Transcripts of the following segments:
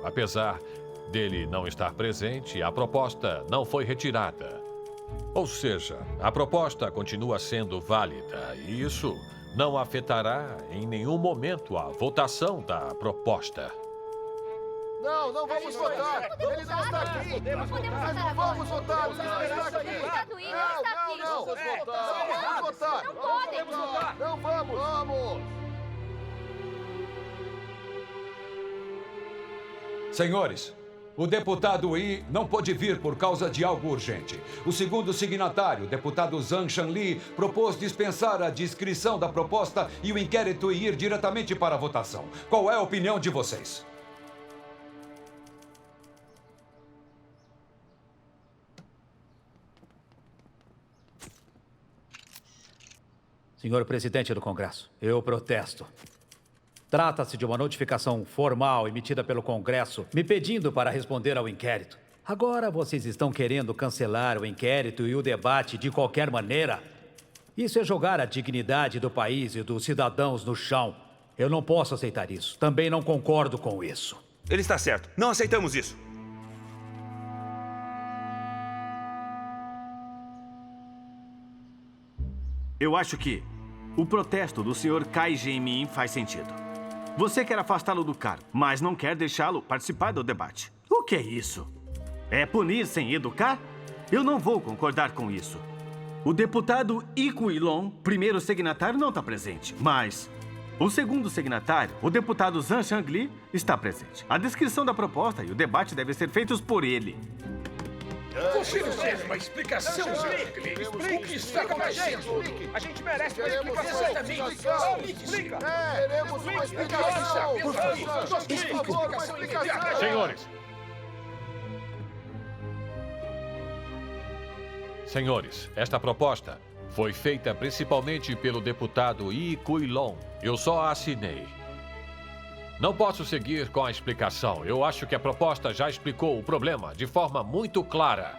Apesar dele não estar presente, a proposta não foi retirada. Ou seja, a proposta continua sendo válida e isso não afetará em nenhum momento a votação da proposta. Não, não vamos votar. Ele não está aqui. Nós não vamos votar. Ele não está aqui. Não, vamos votar. Não podem votar. Não vamos. Vamos. Senhores, o deputado Yi não pôde vir por causa de algo urgente. O segundo signatário, o deputado Zhang Shanli, propôs dispensar a descrição da proposta e o inquérito ir diretamente para a votação. Qual é a opinião de vocês? Senhor presidente do Congresso, eu protesto. Trata-se de uma notificação formal emitida pelo Congresso me pedindo para responder ao inquérito. Agora vocês estão querendo cancelar o inquérito e o debate de qualquer maneira? Isso é jogar a dignidade do país e dos cidadãos no chão. Eu não posso aceitar isso. Também não concordo com isso. Ele está certo. Não aceitamos isso. Eu acho que o protesto do Sr. Cai Jianmin faz sentido. Você quer afastá-lo do cargo, mas não quer deixá-lo participar do debate. O que é isso? É punir sem educar? Eu não vou concordar com isso. O deputado Yi Kui-long, primeiro signatário, não está presente, mas o segundo signatário, o deputado Zhang Shanli, está presente. A descrição da proposta e o debate devem ser feitos por ele. Você não teve uma explicação, Zhang. O que está acontecendo? A gente merece uma explicação também. Explica. Queremos uma explicação. Por favor, uma explicação. Senhores, esta proposta foi feita principalmente pelo deputado Yi Kui-long. Eu só a assinei. Não posso seguir com a explicação. Eu acho que a proposta já explicou o problema de forma muito clara.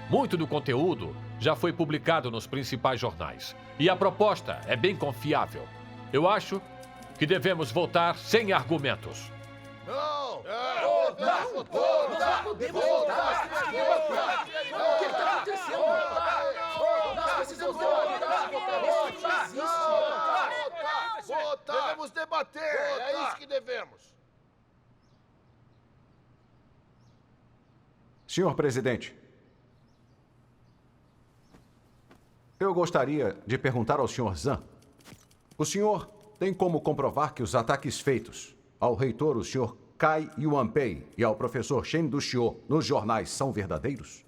Muito do conteúdo já foi publicado nos principais jornais. E a proposta é bem confiável. Eu acho que devemos votar sem argumentos. Não! Não podemos votar! O que está acontecendo? Nós precisamos Votar! Devemos debater! É isso que devemos! Senhor presidente, eu gostaria de perguntar ao Sr. Zhang. O senhor tem como comprovar que os ataques feitos ao reitor, o Sr. Cai Yuanpei, e ao professor Shen Duxiu nos jornais são verdadeiros?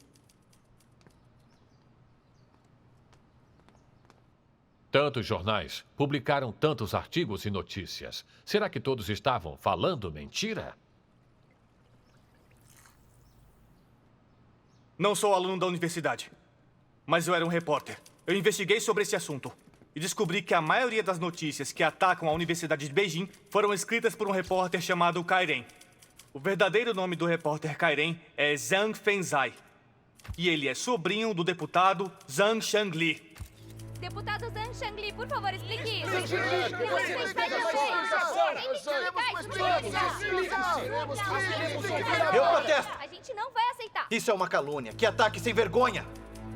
Tantos jornais publicaram tantos artigos e notícias. Será que todos estavam falando mentira? Não sou aluno da universidade, mas eu era um repórter. Eu investiguei sobre esse assunto e descobri que a maioria das notícias que atacam a Universidade de Beijing foram escritas por um repórter chamado Cai Ren. O verdadeiro nome do repórter Cai Ren é Zhang Fenzai. E ele é sobrinho do deputado Zhang Shanli. Deputado Zhang Shanli, por favor, explique isso. Eu protesto. A gente não vai aceitar. Isso é uma calúnia. Que ataque sem vergonha.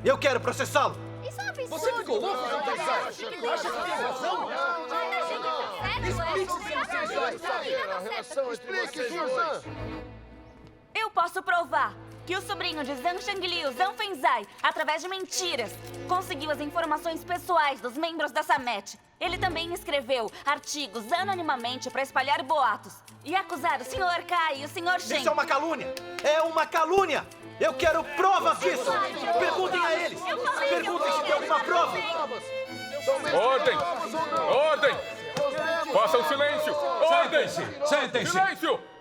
Eu quero processá-lo. Isso é um absurdo. Você ficou louco? Você acha que tem razão? Explique, Sr. Zhang! Eu posso provar que o sobrinho de Zhang Shanli, o Zhang Fenzai, através de mentiras, conseguiu as informações pessoais dos membros da Samet. Ele também escreveu artigos anonimamente para espalhar boatos e acusar o Sr. Kai e o Sr. Shen. Isso é uma calúnia! É uma calúnia! Eu quero provas disso! Perguntem a eles! Perguntem se tem alguma prova! Ordem! Ordem! Façam silêncio! Ordem! Sentem-se! Silêncio!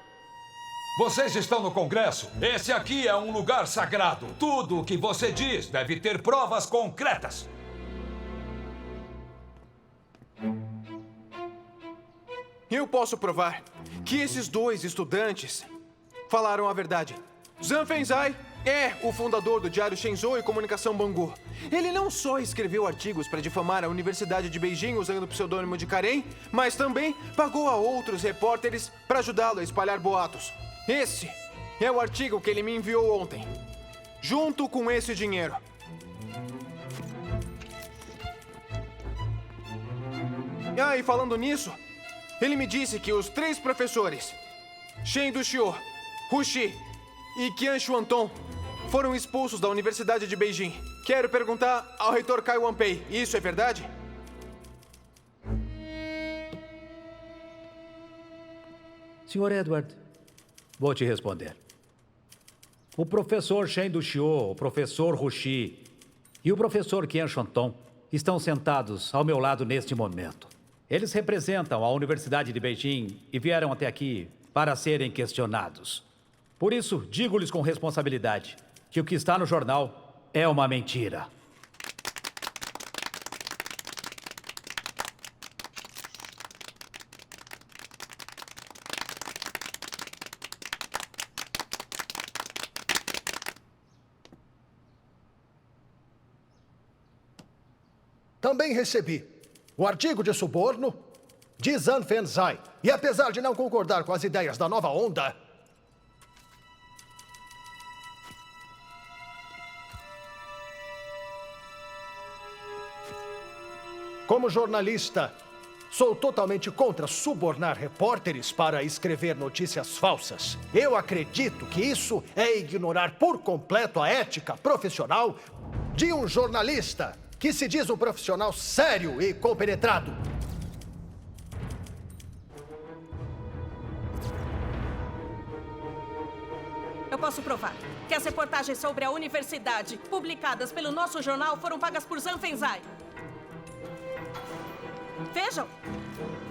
Vocês estão no Congresso. Esse aqui é um lugar sagrado. Tudo o que você diz deve ter provas concretas. Eu posso provar que esses dois estudantes falaram a verdade. Zhang Fenzai é o fundador do Diário Shenzhou e Comunicação Bangu. Ele não só escreveu artigos para difamar a Universidade de Beijing usando o pseudônimo de Karen, mas também pagou a outros repórteres para ajudá-lo a espalhar boatos. Esse é o artigo que ele me enviou ontem, junto com esse dinheiro. Ah, e falando nisso, ele me disse que os 3 professores, Shen Duxiu, Hu Shi e Qian Xuanton, foram expulsos da Universidade de Beijing. Quero perguntar ao reitor Cai Wanpei, isso é verdade? Senhor Edward, vou te responder. O professor Shen Duxiu, o professor Hu Shi e o professor Qian Xuanton estão sentados ao meu lado neste momento. Eles representam a Universidade de Beijing e vieram até aqui para serem questionados. Por isso, digo-lhes com responsabilidade que o que está no jornal é uma mentira. Também recebi o artigo de suborno de Zhan Fenzai. E apesar de não concordar com as ideias da nova onda, como jornalista, sou totalmente contra subornar repórteres para escrever notícias falsas. Eu acredito que isso é ignorar por completo a ética profissional de um jornalista que se diz um profissional sério e compenetrado. Eu posso provar que as reportagens sobre a universidade publicadas pelo nosso jornal foram pagas por Zhan Fenzai. Vejam,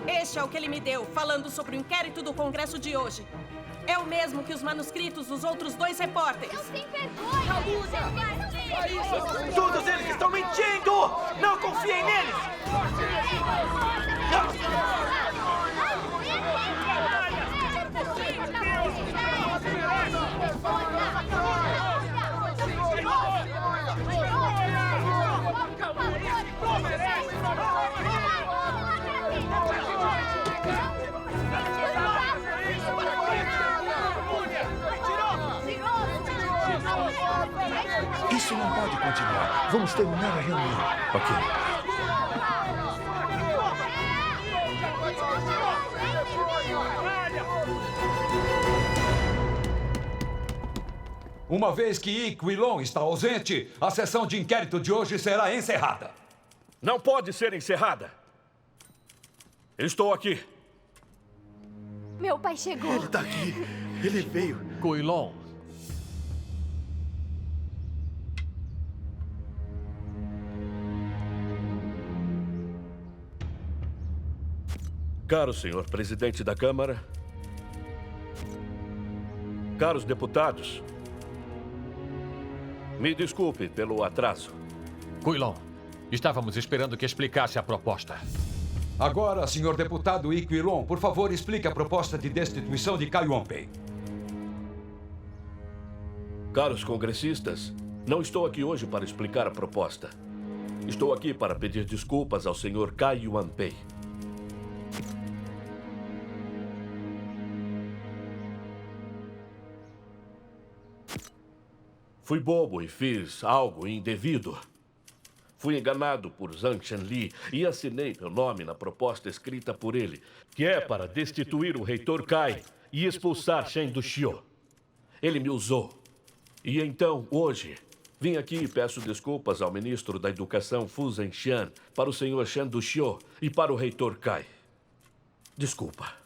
este é o que ele me deu, falando sobre o inquérito do Congresso de hoje. É o mesmo que os manuscritos dos outros 2 repórteres. Não tem vergonha! Todos eles estão mentindo! Não confiem neles! Isso não pode continuar. Vamos terminar a reunião. Ok. Uma vez que Yi Quilong está ausente, a sessão de inquérito de hoje será encerrada. Não pode ser encerrada. Estou aqui. Meu pai chegou. Ele está aqui. Ele veio. Quilong. Caro senhor presidente da Câmara, caros deputados, me desculpe pelo atraso. Quilong, estávamos esperando que explicasse a proposta. Agora, senhor deputado Yi Quilong, por favor, explique a proposta de destituição de Cai Wanpei. Caros congressistas, não estou aqui hoje para explicar a proposta. Estou aqui para pedir desculpas ao senhor Cai Wanpei. Fui bobo e fiz algo indevido. Fui enganado por Zhang Shanli e assinei meu nome na proposta escrita por ele, que é para destituir o reitor Cai e expulsar Shen Duxiu. Ele me usou. E então, hoje, vim aqui e peço desculpas ao ministro da Educação Fu Zhenxian, para o senhor Shen Duxiu e para o reitor Cai. Desculpa.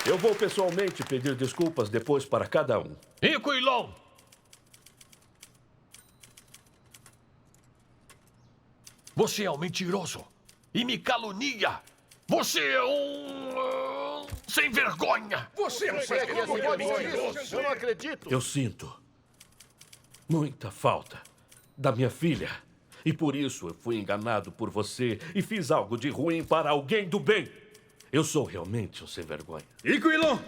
Eu vou pessoalmente pedir desculpas depois para cada um. E Quilong! Você é um mentiroso e me calunia. Você é um... sem vergonha. Você é um sem vergonha, mentiroso. Eu não acredito. Eu sinto muita falta da minha filha. E por isso eu fui enganado por você e fiz algo de ruim para alguém do bem. Eu sou realmente um sem-vergonha. Yi Quilong!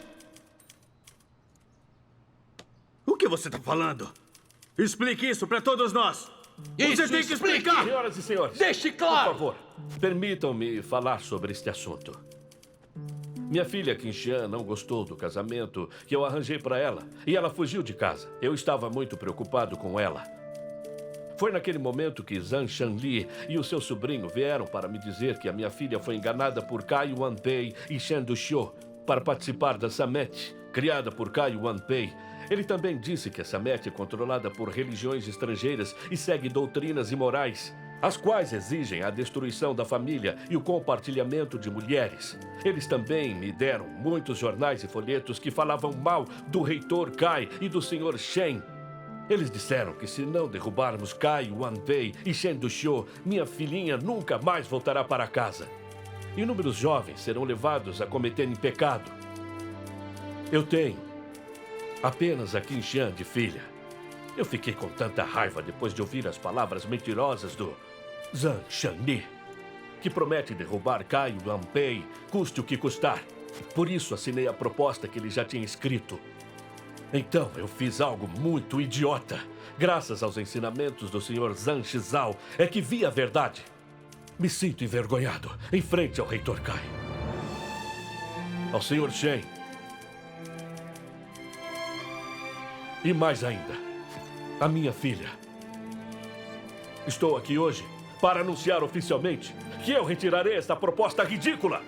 O que você está falando? Explique isso para todos nós. Você tem que explicar! Senhoras e senhores, Deixe claro! Por favor, permitam-me falar sobre este assunto. Minha filha Qinxian não gostou do casamento que eu arranjei para ela e ela fugiu de casa. Eu estava muito preocupado com ela. Foi naquele momento que Zhang Shanli e o seu sobrinho vieram para me dizer que a minha filha foi enganada por Kai Wanpei e Shen Duxiu para participar da Samet, criada por Kai Wanpei. Ele também disse que a Samet é controlada por religiões estrangeiras e segue doutrinas imorais, as quais exigem a destruição da família e o compartilhamento de mulheres. Eles também me deram muitos jornais e folhetos que falavam mal do reitor Kai e do Sr. Shen. Eles disseram que se não derrubarmos Kai Wanpei e Shen Duxiu, minha filhinha nunca mais voltará para casa. Inúmeros jovens serão levados a cometerem pecado. Eu tenho apenas a Qinxian de filha. Eu fiquei com tanta raiva depois de ouvir as palavras mentirosas do Zhang Shanli, que promete derrubar Kai Wanpei, custe o que custar. Por isso assinei a proposta que ele já tinha escrito. Então eu fiz algo muito idiota. Graças aos ensinamentos do Sr. Zhang Shizao é que vi a verdade. Me sinto envergonhado em frente ao reitor Kai. Ao Sr. Shen. E mais ainda, a minha filha. Estou aqui hoje para anunciar oficialmente que eu retirarei esta proposta ridícula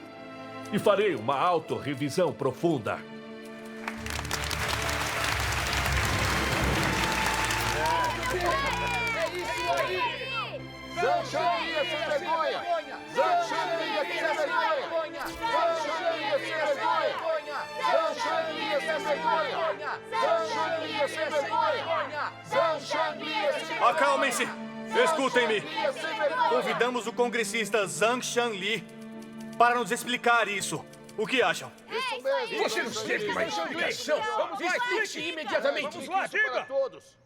e farei uma autorrevisão profunda. É isso aí! Zhang Shanli é sem vergonha! Zhang Shanli é sem vergonha! Zhang Shanli é sem vergonha! Zhang Shanli é sem vergonha! Zhang Shanli é sem vergonha! Zhang Shanli é sem vergonha! Acalmem-se! Escutem-me! Convidamos o congressista Zhang Shanli para nos explicar isso. O que acham? Isso mesmo! Você nos teve uma explicação! Vamos lá, explique imediatamente! Vamos lá, diga! Todos!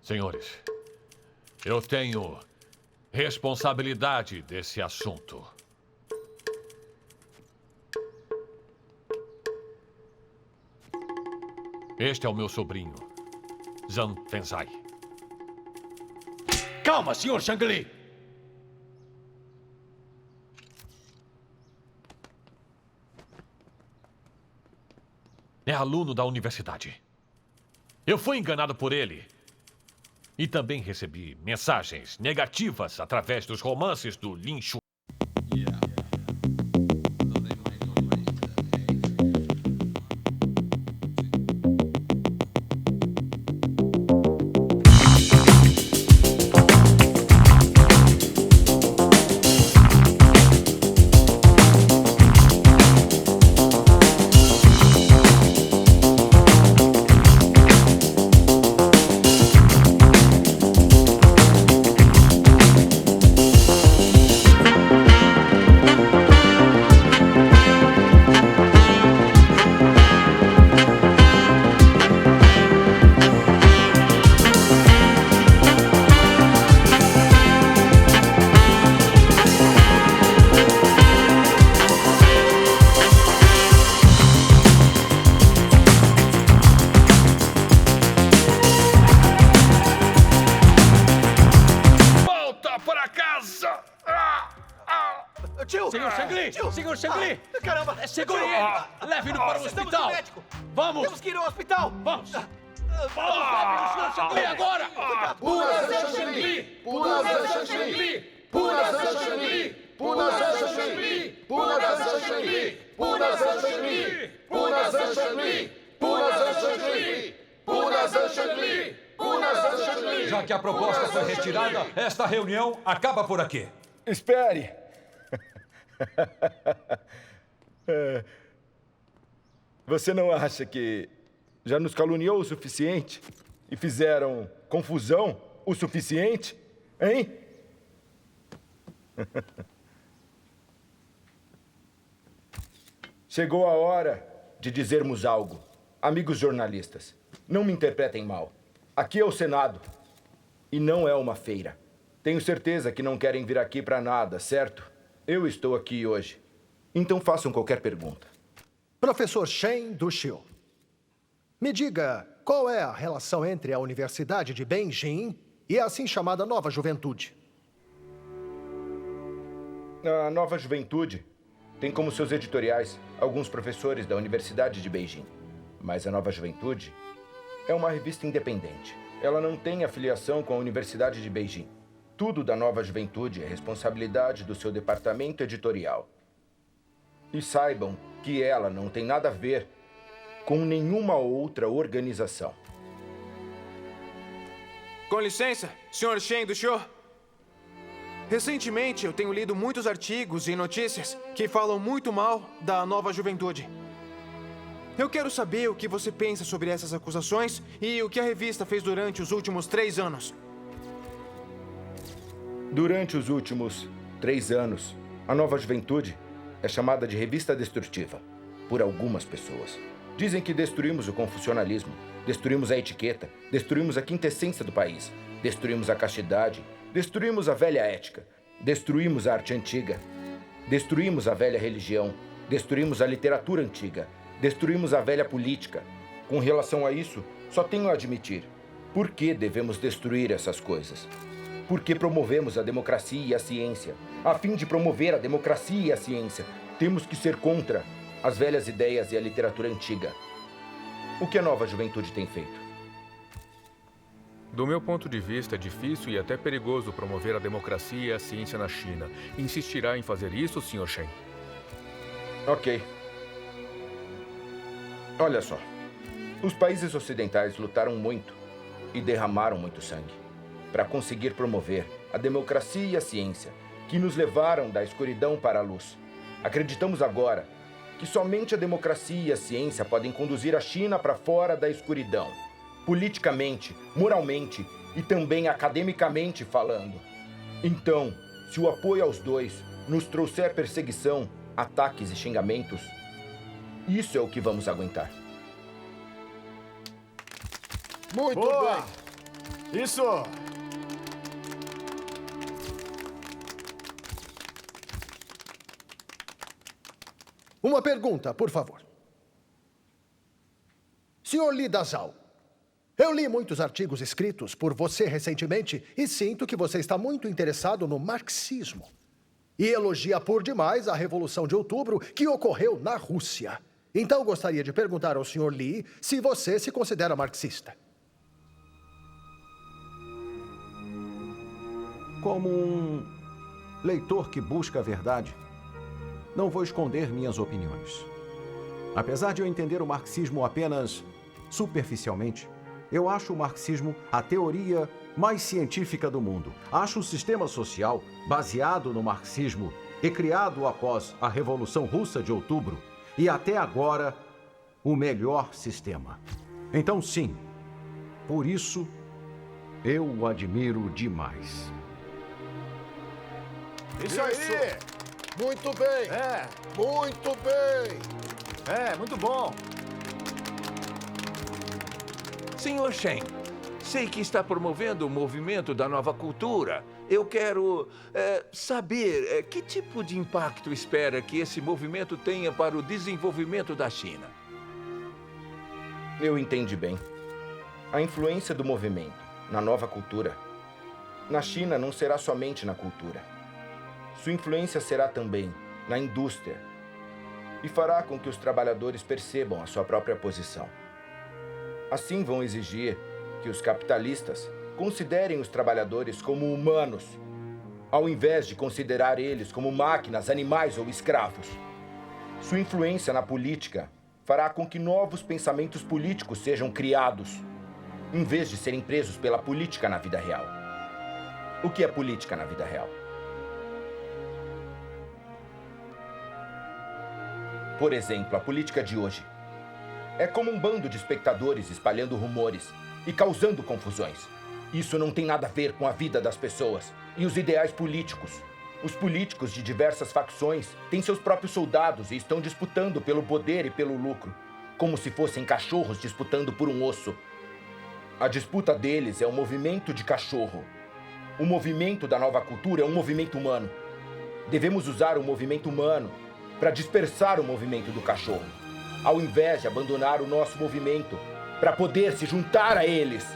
Senhores, eu tenho responsabilidade desse assunto. Este é o meu sobrinho, Zhang Fenzai. Calma, Sr. Shangli! É aluno da universidade. Eu fui enganado por ele. E também recebi mensagens negativas através dos romances do Lin Shu. Senhor Shangli! Caramba! Segure ele! Leve-no para o hospital! Vamos! Temos que ir ao hospital! Vamos! Vamos, leve o Sr. Shangli agora! Pula Zhang Shanli! Pula Zhang Shanli! Pula Zhang Shanli! Pula Zhang Shanli! Pula Zhang Shanli! Pula Zhang Shanli! Pula Zhang Shanli! Pula Zhang Shanli! Pula Zhang Shanli! Pula Zhang Shanli! Já que a proposta foi retirada, esta reunião acaba por aqui. Espere! Você não acha que já nos caluniou o suficiente? E fizeram confusão o suficiente? Hein? Chegou a hora de dizermos algo. Amigos jornalistas, não me interpretem mal. Aqui é o Senado e não é uma feira. Tenho certeza que não querem vir aqui para nada, certo? Eu estou aqui hoje. Então façam qualquer pergunta. Professor Shen Duxiu, me diga qual é a relação entre a Universidade de Beijing e a assim chamada Nova Juventude? A Nova Juventude tem como seus editoriais alguns professores da Universidade de Beijing. Mas a Nova Juventude é uma revista independente. Ela não tem afiliação com a Universidade de Beijing. Tudo da Nova Juventude é responsabilidade do seu departamento editorial. E saibam que ela não tem nada a ver com nenhuma outra organização. Com licença, Sr. Shen Duxiu. Recentemente, eu tenho lido muitos artigos e notícias que falam muito mal da Nova Juventude. Eu quero saber o que você pensa sobre essas acusações e o que a revista fez durante os últimos 3 anos. Durante os últimos 3 anos, a Nova Juventude é chamada de revista destrutiva por algumas pessoas. Dizem que destruímos o confucionalismo, destruímos a etiqueta, destruímos a quintessência do país, destruímos a castidade, destruímos a velha ética, destruímos a arte antiga, destruímos a velha religião, destruímos a literatura antiga, destruímos a velha política. Com relação a isso, só tenho a admitir. Por que devemos destruir essas coisas? Porque promovemos a democracia e a ciência. A fim de promover a democracia e a ciência, temos que ser contra as velhas ideias e a literatura antiga. O que a Nova Juventude tem feito? Do meu ponto de vista, é difícil e até perigoso promover a democracia e a ciência na China. Insistirá em fazer isso, Sr. Shen? Ok. Olha só. Os países ocidentais lutaram muito e derramaram muito sangue para conseguir promover a democracia e a ciência, que nos levaram da escuridão para a luz. Acreditamos agora que somente a democracia e a ciência podem conduzir a China para fora da escuridão, politicamente, moralmente e também academicamente falando. Então, se o apoio aos dois nos trouxer perseguição, ataques e xingamentos, isso é o que vamos aguentar. Muito Boa. bem. Isso. Uma pergunta, por favor. Sr. Li Dazhao, eu li muitos artigos escritos por você recentemente e sinto que você está muito interessado no marxismo. E elogia por demais a Revolução de Outubro que ocorreu na Rússia. Então, gostaria de perguntar ao Sr. Li se você se considera marxista. Como um leitor que busca a verdade, não vou esconder minhas opiniões. Apesar de eu entender o marxismo apenas superficialmente, eu acho o marxismo a teoria mais científica do mundo. Acho o sistema social baseado no marxismo e criado após a Revolução Russa de Outubro e até agora o melhor sistema. Então, sim, por isso eu o admiro demais. Isso aí. Muito bem. Muito bem. Muito bom. Senhor Shen, sei que está promovendo o movimento da nova cultura. Eu quero saber que tipo de impacto espera que esse movimento tenha para o desenvolvimento da China. Eu entendi bem. A influência do movimento na nova cultura na China não será somente na cultura. Sua influência será também na indústria e fará com que os trabalhadores percebam a sua própria posição. Assim vão exigir que os capitalistas considerem os trabalhadores como humanos, ao invés de considerar eles como máquinas, animais ou escravos. Sua influência na política fará com que novos pensamentos políticos sejam criados, em vez de serem presos pela política na vida real. O que é política na vida real? Por exemplo, a política de hoje é como um bando de espectadores espalhando rumores e causando confusões. Isso não tem nada a ver com a vida das pessoas e os ideais políticos. Os políticos de diversas facções têm seus próprios soldados e estão disputando pelo poder e pelo lucro, como se fossem cachorros disputando por um osso. A disputa deles é um movimento de cachorro. O movimento da nova cultura é um movimento humano. Devemos usar o movimento humano para dispersar o movimento do cachorro, ao invés de abandonar o nosso movimento para poder se juntar a eles.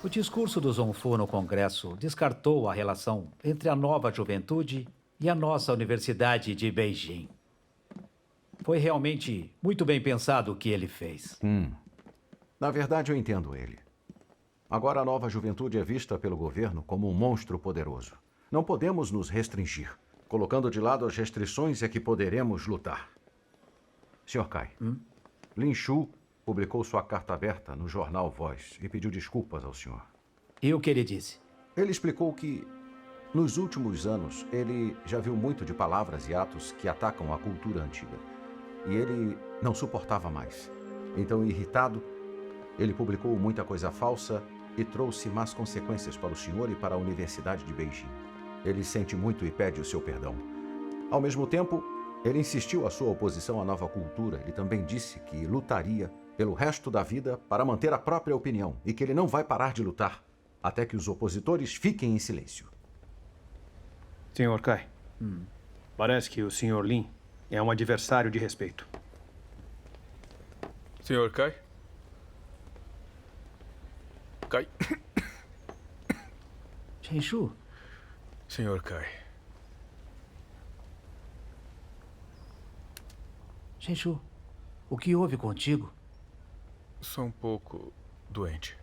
O discurso do Zonfu no Congresso descartou a relação entre a nova juventude e a nossa Universidade de Beijing. Foi realmente muito bem pensado o que ele fez. Na verdade, eu entendo ele. Agora a nova juventude é vista pelo governo como um monstro poderoso. Não podemos nos restringir. Colocando de lado as restrições é que poderemos lutar. Sr. Kai, Lin Shu publicou sua carta aberta no jornal Voz e pediu desculpas ao senhor. E o que ele disse? Ele explicou que, nos últimos anos, ele já viu muito de palavras e atos que atacam a cultura antiga. E ele não suportava mais. Então, irritado, ele publicou muita coisa falsa e trouxe más consequências para o senhor e para a Universidade de Beijing. Ele sente muito e pede o seu perdão. Ao mesmo tempo, ele insistiu a sua oposição à nova cultura e também disse que lutaria pelo resto da vida para manter a própria opinião e que ele não vai parar de lutar até que os opositores fiquem em silêncio. Sr. Kai, parece que o Sr. Lin é um adversário de respeito. Sr. Kai? Kai? Shenchu? Sr. Kai. Shenchu, o que houve contigo? Sou um pouco doente.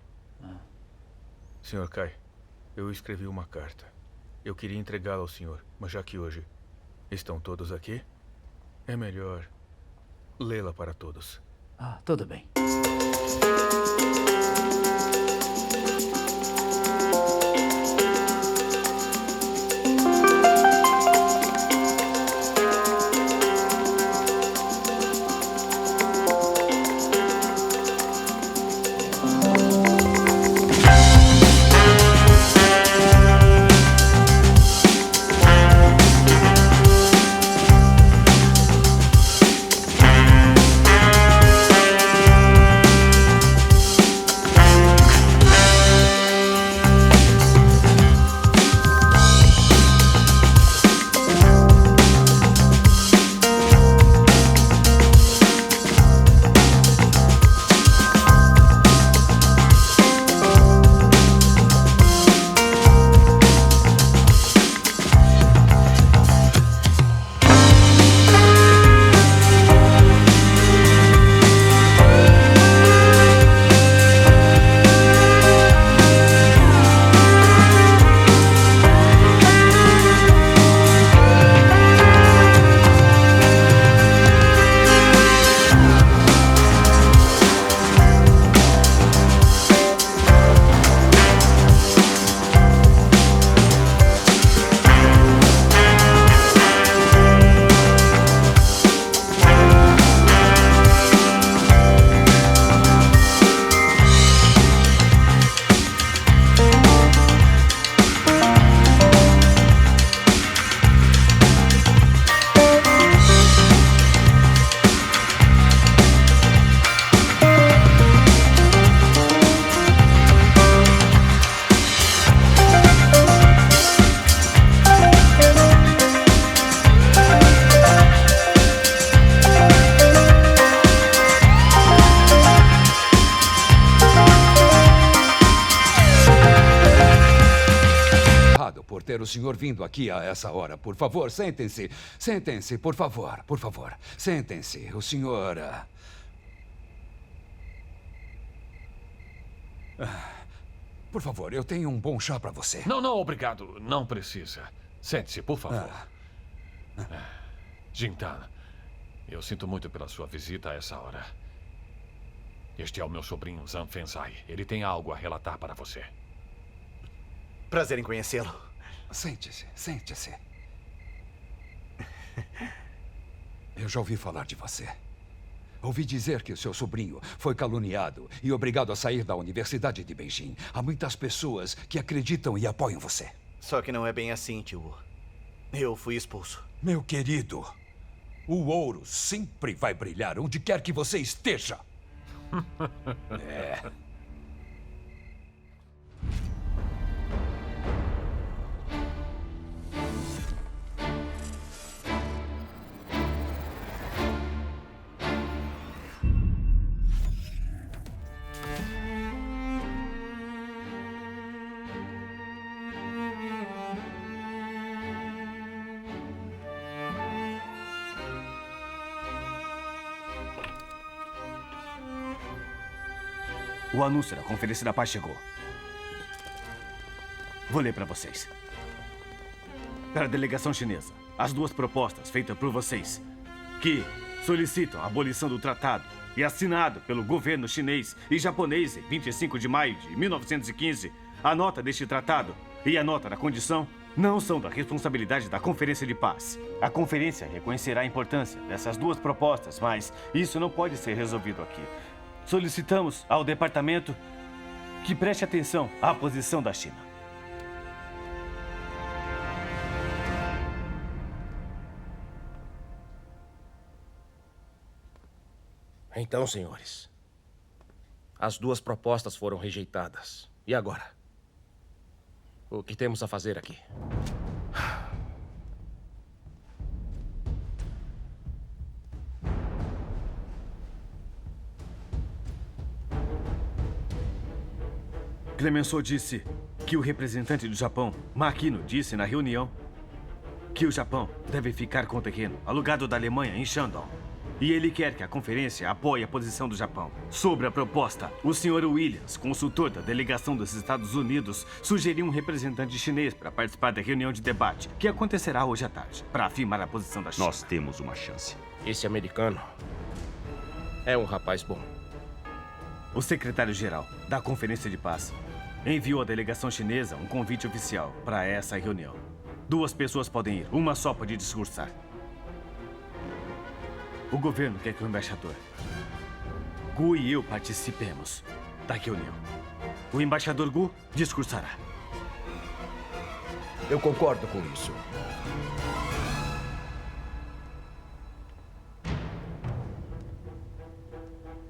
Sr. Kai, eu escrevi uma carta. Eu queria entregá-la ao senhor, mas já que hoje estão todos aqui, é melhor lê-la para todos. Tudo bem. O senhor vindo aqui a essa hora. Por favor, sentem-se. Sentem-se, por favor. Por favor, sentem-se. O senhor... Por favor, eu tenho um bom chá para você. Não, obrigado. Não precisa. Sente-se, por favor. Jintan, eu sinto muito pela sua visita a essa hora. Este é o meu sobrinho, Zan Fenzai. Ele tem algo a relatar para você. Prazer em conhecê-lo. Sente-se, sente-se. Eu já ouvi falar de você. Ouvi dizer que o seu sobrinho foi caluniado e obrigado a sair da Universidade de Beijing. Há muitas pessoas que acreditam e apoiam você. Só que não é bem assim, tio Wu. Eu fui expulso. Meu querido, o ouro sempre vai brilhar onde quer que você esteja. É. O anúncio da Conferência da Paz chegou. Vou ler para vocês. Para a delegação chinesa, as duas propostas feitas por vocês, que solicitam a abolição do tratado e assinado pelo governo chinês e japonês em 25 de maio de 1915, a nota deste tratado e a nota da condição não são da responsabilidade da Conferência de Paz. A conferência reconhecerá a importância dessas duas propostas, mas isso não pode ser resolvido aqui. Solicitamos ao departamento que preste atenção à posição da China. Então, senhores, as duas propostas foram rejeitadas. E agora? O que temos a fazer aqui? Clemenceau disse que o representante do Japão, Makino, disse na reunião que o Japão deve ficar com o terreno alugado da Alemanha em Shandong. E ele quer que a conferência apoie a posição do Japão. Sobre a proposta, o Sr. Williams, consultor da delegação dos Estados Unidos, sugeriu um representante chinês para participar da reunião de debate, que acontecerá hoje à tarde, para afirmar a posição da China. Nós temos uma chance. Esse americano é um rapaz bom. O secretário-geral da Conferência de Paz enviou à delegação chinesa um convite oficial para essa reunião. 2 pessoas podem ir, uma só pode discursar. O governo quer que o embaixador Gu e eu participemos da reunião. O embaixador Gu discursará. Eu concordo com isso.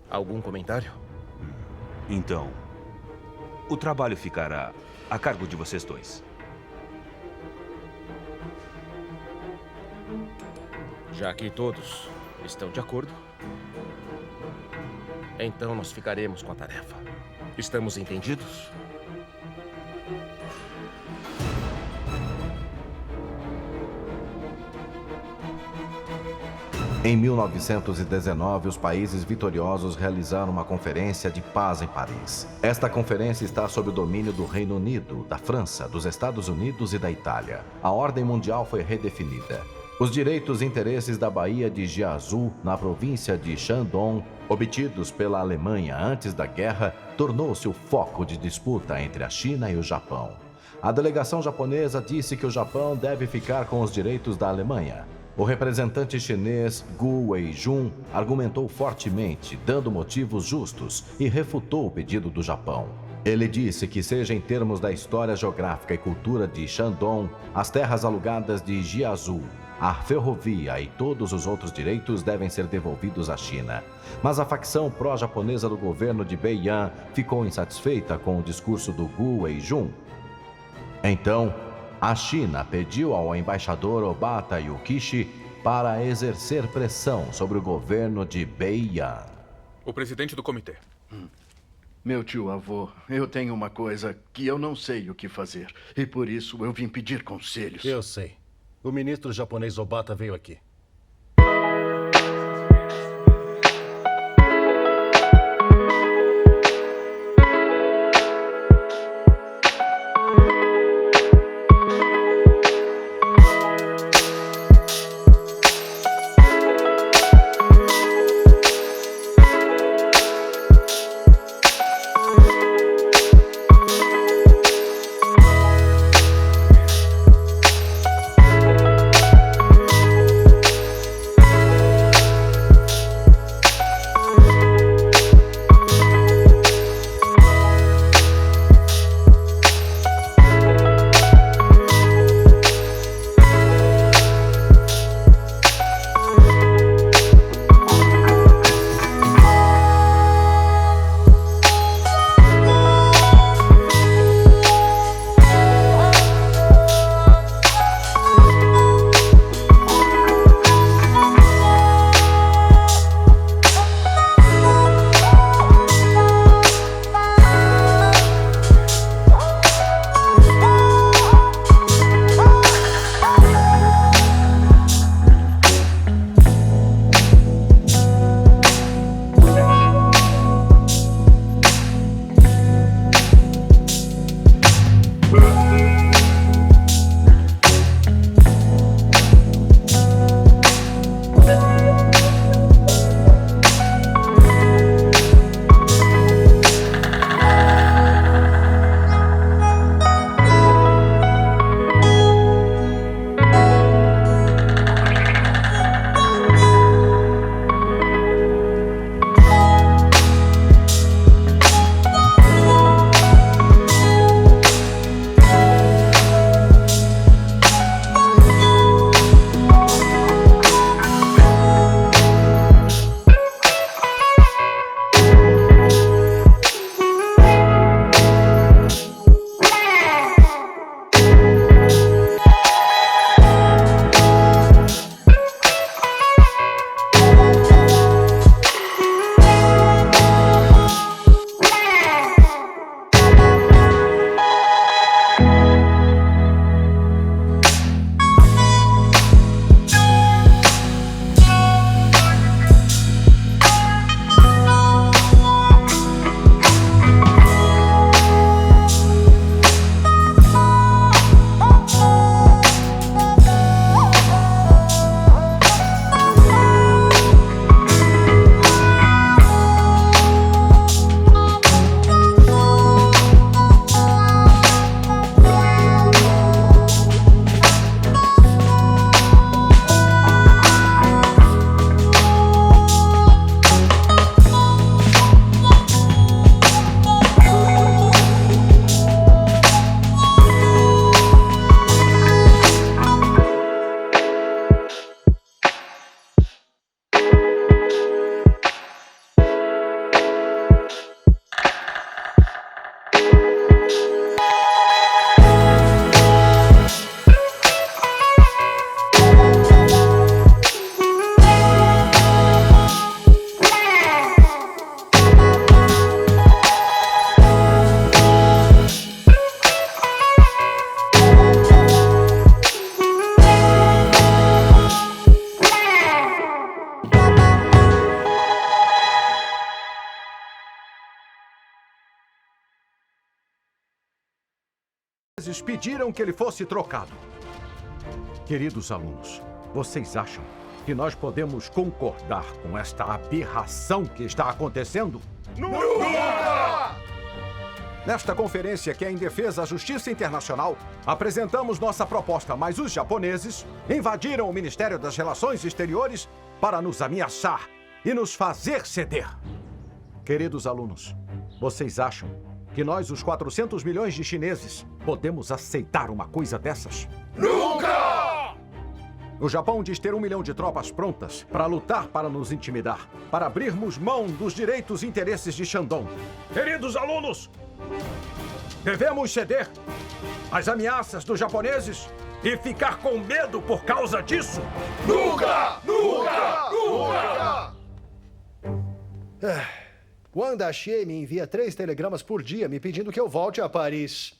Algum comentário? Então, o trabalho ficará a cargo de vocês dois. Já que todos estão de acordo, então nós ficaremos com a tarefa. Estamos entendidos? Em 1919, os países vitoriosos realizaram uma conferência de paz em Paris. Esta conferência está sob o domínio do Reino Unido, da França, dos Estados Unidos e da Itália. A ordem mundial foi redefinida. Os direitos e interesses da Baía de Jiazhou, na província de Shandong, obtidos pela Alemanha antes da guerra, tornou-se o foco de disputa entre a China e o Japão. A delegação japonesa disse que o Japão deve ficar com os direitos da Alemanha. O representante chinês Gu Weijun argumentou fortemente, dando motivos justos, e refutou o pedido do Japão. Ele disse que, seja em termos da história geográfica e cultura de Shandong, as terras alugadas de Jiazhou, a ferrovia e todos os outros direitos devem ser devolvidos à China. Mas a facção pró-japonesa do governo de Beian ficou insatisfeita com o discurso do Gu Weijun. Então, a China pediu ao embaixador Obata Yukishi para exercer pressão sobre o governo de Beian. O presidente do comitê. Meu tio-avô, eu tenho uma coisa que eu não sei o que fazer. E por isso eu vim pedir conselhos. Eu sei. O ministro japonês Obata veio aqui. japoneses pediram que ele fosse trocado. Queridos alunos, vocês acham que nós podemos concordar com esta aberração que está acontecendo? Nunca! Nesta conferência, que é em defesa da justiça internacional, apresentamos nossa proposta, mas os japoneses invadiram o Ministério das Relações Exteriores para nos ameaçar e nos fazer ceder. Queridos alunos, vocês acham que nós, os 400 milhões de chineses, podemos aceitar uma coisa dessas? Nunca! O Japão diz ter 1 milhão de tropas prontas para lutar para nos intimidar, para abrirmos mão dos direitos e interesses de Shandong. Queridos alunos, devemos ceder às ameaças dos japoneses e ficar com medo por causa disso? Nunca! Nunca! Nunca! Wang Daxie me envia 3 telegramas por dia me pedindo que eu volte a Paris.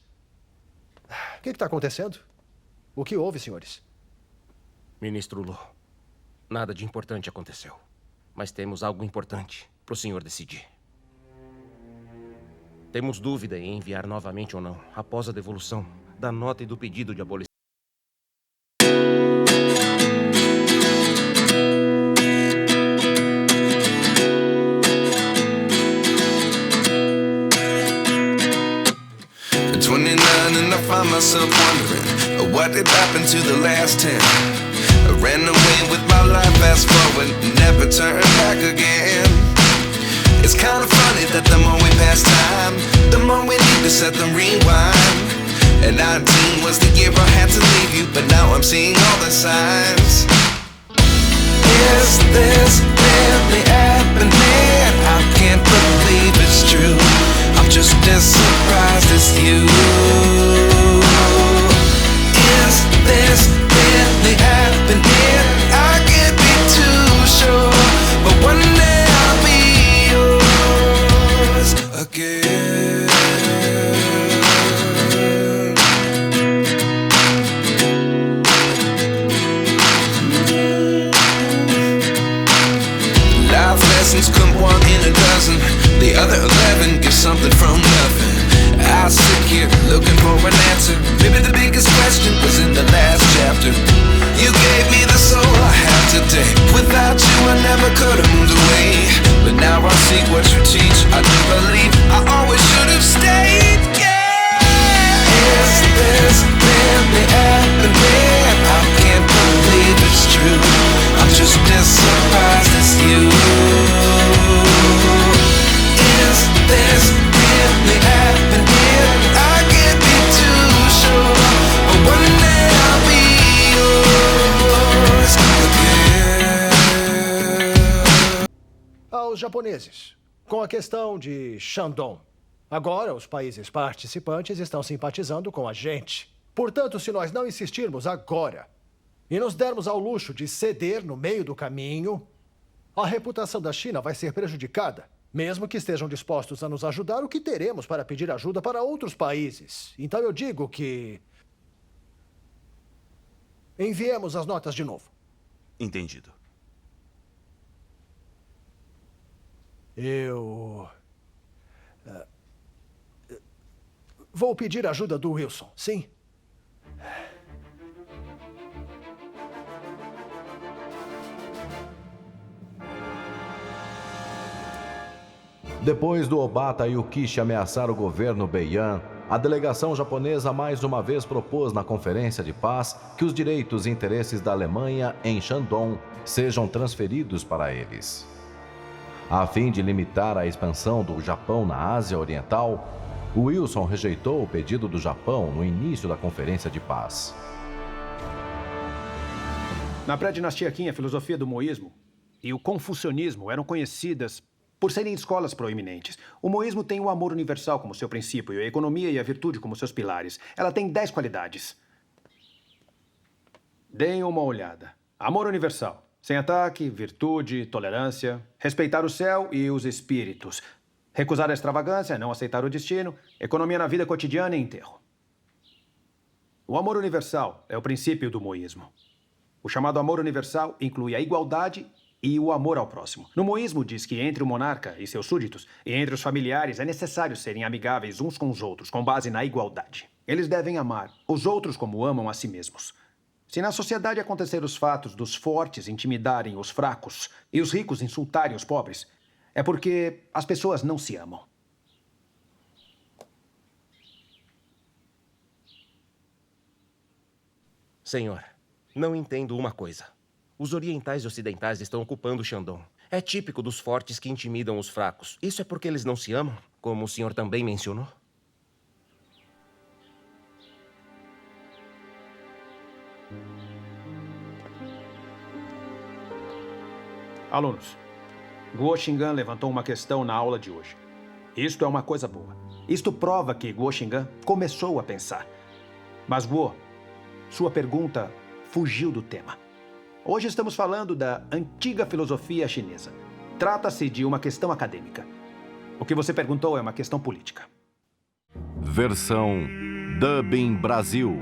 O que está acontecendo? O que houve, senhores? Ministro Lu, nada de importante aconteceu. Mas temos algo importante para o senhor decidir. Temos dúvida em enviar novamente ou não, após a devolução da nota e do pedido de abolição. At 29 and I find myself wondering what did happen to the last 10. I ran away with my life, fast forward, never turn back again. It's kind of funny that the more we pass time, the more we need to set the rewind. And 19 was the year I had to leave you, but now I'm seeing all the signs. Is this really happening? I can't believe it's true. I'm just as surprised as you. Is this really happening? I can't be too sure, but one day I'll be yours again. Life lessons come 1 in a dozen. The other 11 get something from nothing. I sit here looking for an answer. Maybe the biggest question was in the last chapter. You gave me the soul I have today. Without you I never could have moved away. But now I see what you teach. I do believe I always should have stayed. Yeah. Is this really happening? I can't believe it's true. I'm just as surprised as you. Is this really happening? I can't be too sure, but one day I'll be yours again. Aos japoneses, com a questão de Shandong. Agora, os países participantes estão simpatizando com a gente. Portanto, se nós não insistirmos agora e nos dermos ao luxo de ceder no meio do caminho, a reputação da China vai ser prejudicada. Mesmo que estejam dispostos a nos ajudar, o que teremos para pedir ajuda para outros países? Então eu digo que enviemos as notas de novo. Entendido. Eu vou pedir ajuda do Wilson, sim? Depois do Obata e o Kishi ameaçar o governo Beian, a delegação japonesa mais uma vez propôs na Conferência de Paz que os direitos e interesses da Alemanha em Shandong sejam transferidos para eles. A fim de limitar a expansão do Japão na Ásia Oriental, Wilson rejeitou o pedido do Japão no início da Conferência de Paz. Na pré-dinastia Qin, a filosofia do moísmo e o confucionismo eram conhecidas por serem escolas proeminentes. O moísmo tem o amor universal como seu princípio, a economia e a virtude como seus pilares. Ela tem 10 qualidades. Deem uma olhada. Amor universal. Sem ataque, virtude, tolerância, respeitar o céu e os espíritos, recusar a extravagância, não aceitar o destino, economia na vida cotidiana e enterro. O amor universal é o princípio do moísmo. O chamado amor universal inclui a igualdade e o amor ao próximo. No moísmo diz que entre o monarca e seus súditos e entre os familiares é necessário serem amigáveis uns com os outros, com base na igualdade. Eles devem amar os outros como amam a si mesmos. Se na sociedade acontecer os fatos dos fortes intimidarem os fracos e os ricos insultarem os pobres, é porque as pessoas não se amam. Senhor, não entendo uma coisa. Os orientais e ocidentais estão ocupando Shandong. É típico dos fortes que intimidam os fracos. Isso é porque eles não se amam, como o senhor também mencionou? Alunos, Guo Xingan levantou uma questão na aula de hoje. Isto é uma coisa boa. Isto prova que Guo Xingan começou a pensar. Mas, Guo, sua pergunta fugiu do tema. Hoje estamos falando da antiga filosofia chinesa. Trata-se de uma questão acadêmica. O que você perguntou é uma questão política. Versão Dubbing Brasil.